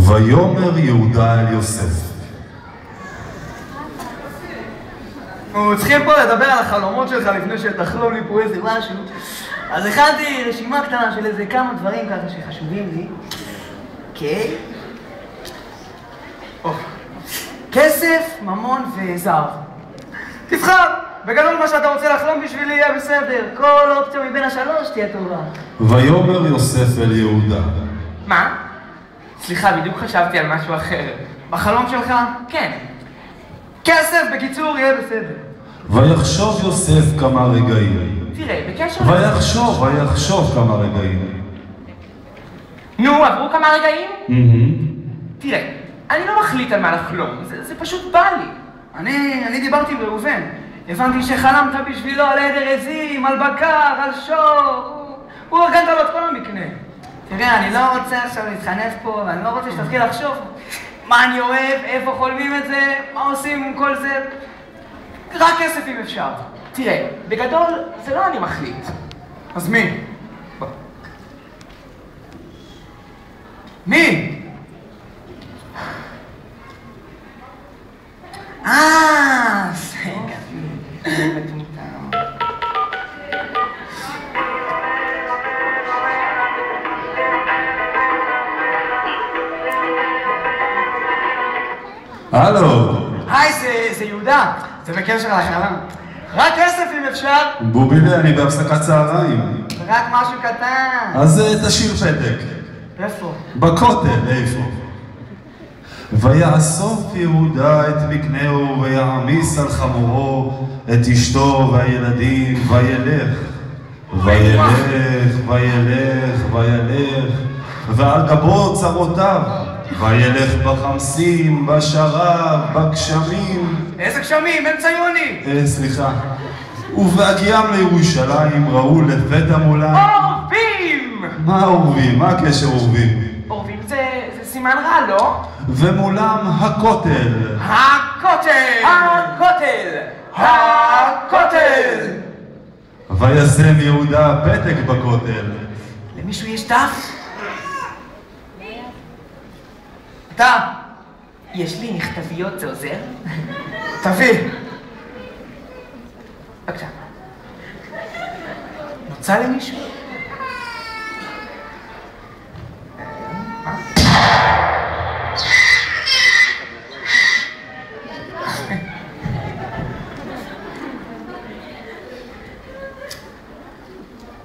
ויאמר יהודה אל יוסף. צריכים פה לדבר על החלומות שלך לפני שתחלום לי פה איזה משהו. אז הכנתי רשימה קטנה של איזה כמה דברים ככה שחשובים לי. אוקיי. כסף, ממון וזר. תבחר! בגדול מה שאתה רוצה לחלום בשבילי יהיה בסדר. כל אופציה מבין השלוש תהיה טובה. ויאמר יוסף אל יהודה. מה? סליחה, בדיוק חשבתי על משהו אחר. בחלום שלך? כן. כסף, בקיצור, יהיה בסדר. ויחשוב יוסף כמה רגעים. תראה, בקשר... ויחשוב כמה רגעים. נו, עברו כמה רגעים? תראה, אני לא מחליט על מה לחלום, זה פשוט בא לי. אני דיברתי עם ראובן. הבנתי שחלמת בשבילו על עדר עזים, על בקר, על שור. הוא ארגנת לו את כל המקנה. תראה, אני לא רוצה עכשיו להתחנף פה, ואני לא רוצה שתתחיל לחשוב מה אני אוהב, איפה חולמים את זה, מה עושים עם כל זה. רק כסף אם אפשר. תראה, בגדול זה לא אני מחליט. אז מי? מי? הלו. היי, זה יהודה. זה בקשר לחלום. רק כסף אם אפשר. בובילי, אני בהפסקת צהריים. רק משהו קטן. אז תשאיר פתק. איפה? בכותל, איפה? ויאסוף יהודה את מקנהו ויעמיס על חמורו את אשתו והילדים וילך ועל גבו צרותיו וילך בחמסים, בשרב, בגשמים. איזה גשמים? אמצע יוני. סליחה. ובהגיעם לירושלים ראו לפתע מולם... אורבים! מה אורבים? מה הקשר אורבים? אורבים זה סימן רע, לא? ומולם הכותל. הכותל! וישם יהודה פתק בכותל. למישהו יש דף? אתה! יש לי מכתביות, זה עוזר? תביא! בבקשה. נוצא למישהו?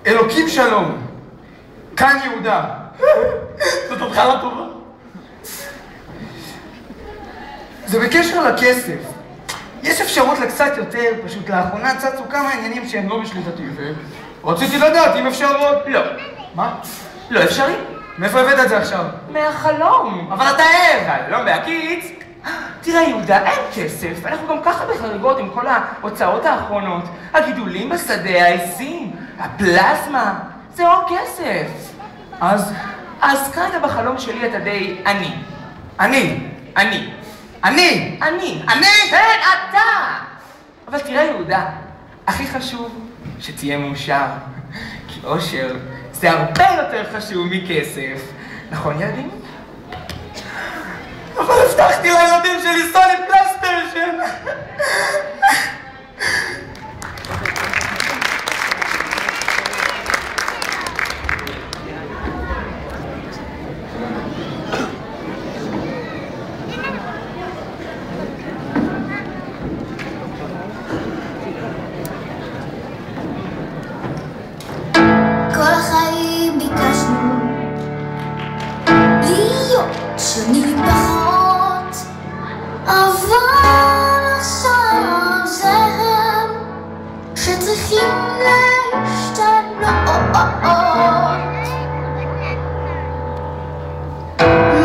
אלוקים שלום, כאן יהודה. זאת התחלה טובה. זה בקשר לכסף. יש אפשרות לקצת יותר, פשוט לאחרונה צצו כמה עניינים שהם לא בשליטתי, ורציתי לדעת אם אפשר עוד... לא. מה? לא אפשרי. מאיפה הבאת את זה עכשיו? מהחלום. אבל אתה ער! חלום בהקיץ. תראה יהודה, אין כסף. אנחנו גם ככה בחריגות עם כל ההוצאות האחרונות. הגידולים בשדה, העזים, הפלזמה. זה עוד כסף. אז כרגע בחלום שלי אתה די אני. כן, אתה! אבל תראה יהודה, הכי חשוב שתהיה מאושר. כי אושר זה הרבה יותר חשוב מכסף. נכון ילדים? אבל הבטחתי לילדים שלי סוני פלייסטיישן. כל החיים ביקשנו להיות שונים פחות, אבל עכשיו זה הם שצריכים להשתנות.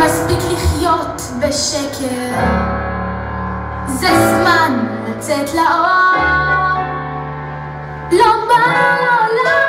מספיק לחיות בשקר, זה זמן לצאת לאור. לא בא לעולם